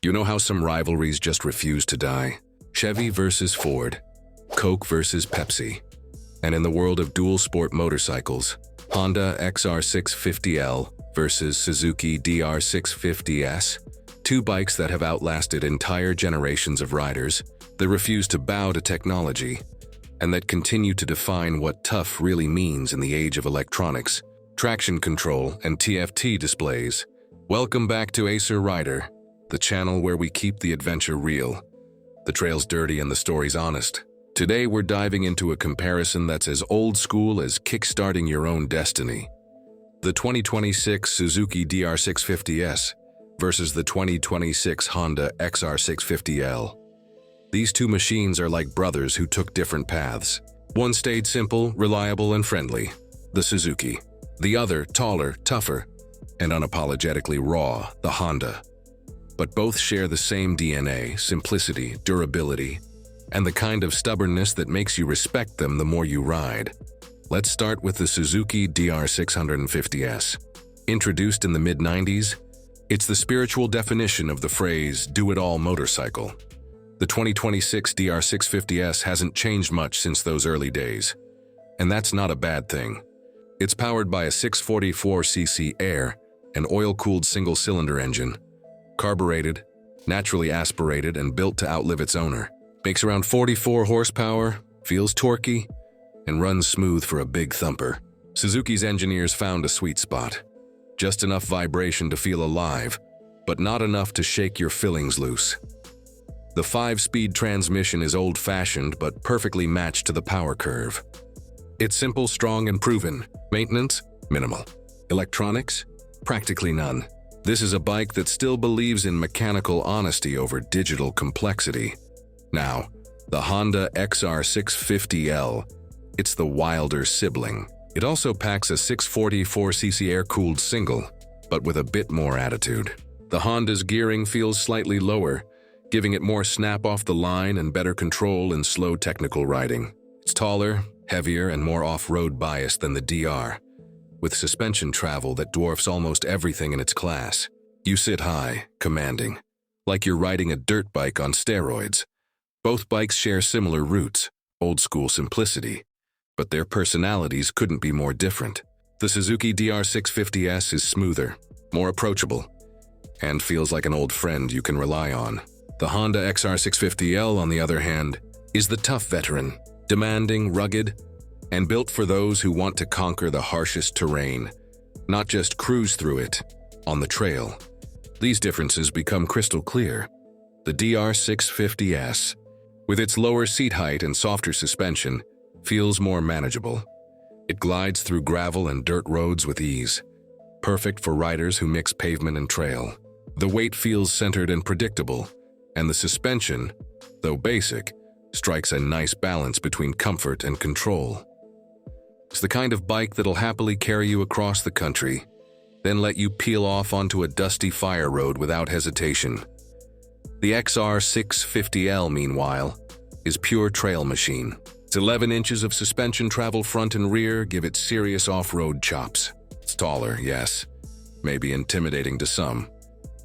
You know how some rivalries just refuse to die? Chevy versus Ford, Coke versus Pepsi. And in the world of dual sport motorcycles, Honda XR650L versus Suzuki DR650S, two bikes that have outlasted entire generations of riders, that refuse to bow to technology, and that continue to define what tough really means in the age of electronics, traction control, and TFT displays. Welcome back to Acer Rider, the channel where we keep the adventure real, the trails dirty and the stories honest. Today we're diving into a comparison that's as old school as kickstarting your own destiny. The 2026 Suzuki DR650S versus the 2026 Honda XR650L. These two machines are like brothers who took different paths. One stayed simple, reliable, and friendly, the Suzuki. The other, taller, tougher, and unapologetically raw, the Honda. But both share the same DNA, simplicity, durability, and the kind of stubbornness that makes you respect them the more you ride. Let's start with the Suzuki DR650S. Introduced in the mid-90s, it's the spiritual definition of the phrase, do-it-all motorcycle. The 2026 DR650S hasn't changed much since those early days. And that's not a bad thing. It's powered by a 644cc air and oil-cooled single-cylinder engine, carbureted, naturally aspirated, and built to outlive its owner. Makes around 44 horsepower, feels torquey, and runs smooth for a big thumper. Suzuki's engineers found a sweet spot. Just enough vibration to feel alive, but not enough to shake your fillings loose. The 5-speed transmission is old-fashioned but perfectly matched to the power curve. It's simple, strong, and proven. Maintenance? Minimal. Electronics? Practically none. This is a bike that still believes in mechanical honesty over digital complexity. Now, the Honda XR650L, it's the wilder sibling. It also packs a 644cc air-cooled single, but with a bit more attitude. The Honda's gearing feels slightly lower, giving it more snap off the line and better control in slow technical riding. It's taller, heavier, and more off-road biased than the DR, with suspension travel that dwarfs almost everything in its class. You sit high, commanding, like you're riding a dirt bike on steroids. Both bikes share similar roots, old-school simplicity, but their personalities couldn't be more different. The Suzuki DR650S is smoother, more approachable, and feels like an old friend you can rely on. The Honda XR650L, on the other hand, is the tough veteran, demanding, rugged, and built for those who want to conquer the harshest terrain, not just cruise through it, on the trail. These differences become crystal clear. The DR650S, with its lower seat height and softer suspension, feels more manageable. It glides through gravel and dirt roads with ease, perfect for riders who mix pavement and trail. The weight feels centered and predictable, and the suspension, though basic, strikes a nice balance between comfort and control. It's the kind of bike that'll happily carry you across the country, then let you peel off onto a dusty fire road without hesitation. The XR650L, meanwhile, is pure trail machine. Its 11 inches of suspension travel front and rear give it serious off-road chops. It's taller, yes, maybe intimidating to some,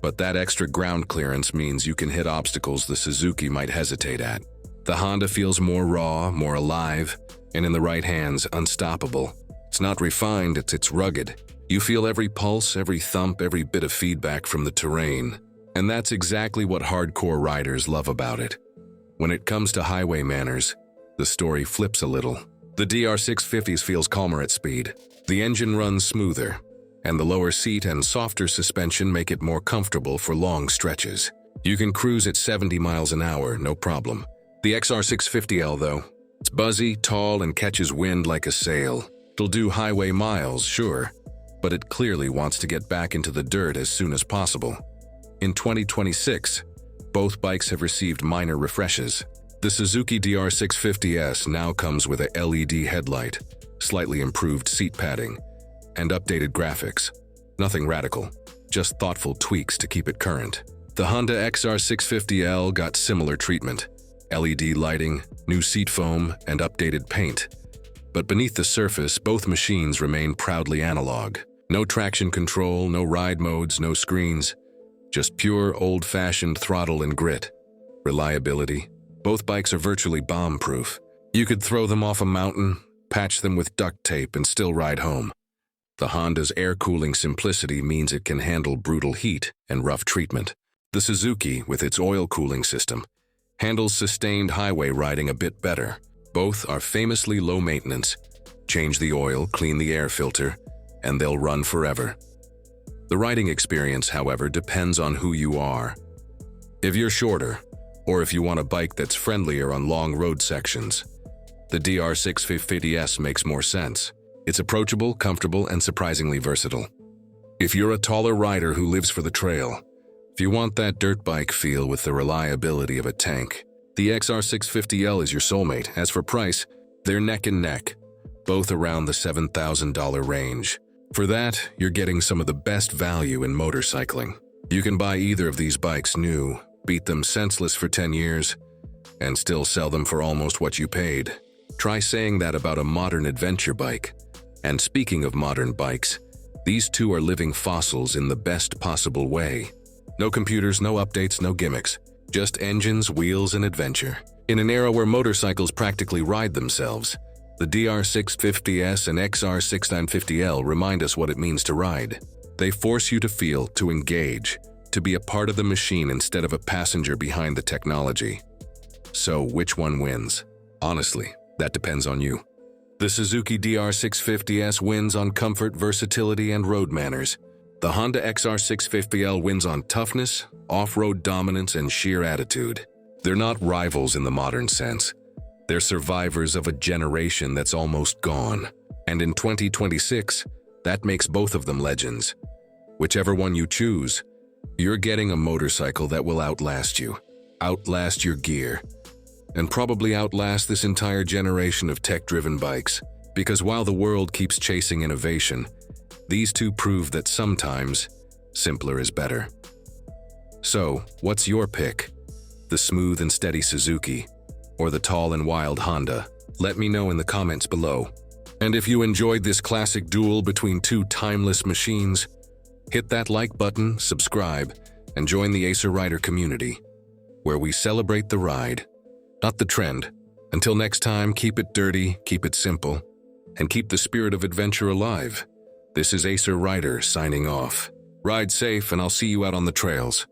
but that extra ground clearance means you can hit obstacles the Suzuki might hesitate at. The Honda feels more raw, more alive, and in the right hands, unstoppable. It's not refined, it's rugged. You feel every pulse, every thump, every bit of feedback from the terrain. And that's exactly what hardcore riders love about it. When it comes to highway manners, the story flips a little. The DR650s feels calmer at speed. The engine runs smoother, and the lower seat and softer suspension make it more comfortable for long stretches. You can cruise at 70 miles an hour, no problem. The XR650L, though, it's buzzy, tall, and catches wind like a sail. It'll do highway miles, sure, but it clearly wants to get back into the dirt as soon as possible. In 2026, both bikes have received minor refreshes. The Suzuki DR650S now comes with a LED headlight, slightly improved seat padding, and updated graphics. Nothing radical, just thoughtful tweaks to keep it current. The Honda XR650L got similar treatment. LED lighting, new seat foam, and updated paint. But beneath the surface, both machines remain proudly analog. No traction control, no ride modes, no screens. Just pure, old-fashioned throttle and grit. Reliability. Both bikes are virtually bomb-proof. You could throw them off a mountain, patch them with duct tape, and still ride home. The Honda's air-cooling simplicity means it can handle brutal heat and rough treatment. The Suzuki, with its oil cooling system, handles sustained highway riding a bit better. Both are famously low maintenance. Change the oil, clean the air filter, and they'll run forever. The riding experience, however, depends on who you are. If you're shorter, or if you want a bike that's friendlier on long road sections, the DR650S makes more sense. It's approachable, comfortable, and surprisingly versatile. If you're a taller rider who lives for the trail, if you want that dirt bike feel with the reliability of a tank, the XR650L is your soulmate. As for price, they're neck and neck, both around the $7,000 range. For that, you're getting some of the best value in motorcycling. You can buy either of these bikes new, beat them senseless for 10 years, and still sell them for almost what you paid. Try saying that about a modern adventure bike. And speaking of modern bikes, these two are living fossils in the best possible way. No computers, no updates, no gimmicks. Just engines, wheels, and adventure. In an era where motorcycles practically ride themselves, the DR650S and XR650L remind us what it means to ride. They force you to feel, to engage, to be a part of the machine instead of a passenger behind the technology. So, which one wins? Honestly, that depends on you. The Suzuki DR650S wins on comfort, versatility, and road manners. The Honda XR650L wins on toughness, off-road dominance, and sheer attitude. They're not rivals in the modern sense. They're survivors of a generation that's almost gone. And in 2026, that makes both of them legends. Whichever one you choose, you're getting a motorcycle that will outlast you, outlast your gear, and probably outlast this entire generation of tech-driven bikes. Because while the world keeps chasing innovation, these two prove that sometimes simpler is better. So, what's your pick? The smooth and steady Suzuki, or the tall and wild Honda? Let me know in the comments below. And if you enjoyed this classic duel between two timeless machines, hit that like button, subscribe, and join the Acer Rider community, where we celebrate the ride, not the trend. Until next time, keep it dirty, keep it simple, and keep the spirit of adventure alive. This is Acer Rider signing off. Ride safe, and I'll see you out on the trails.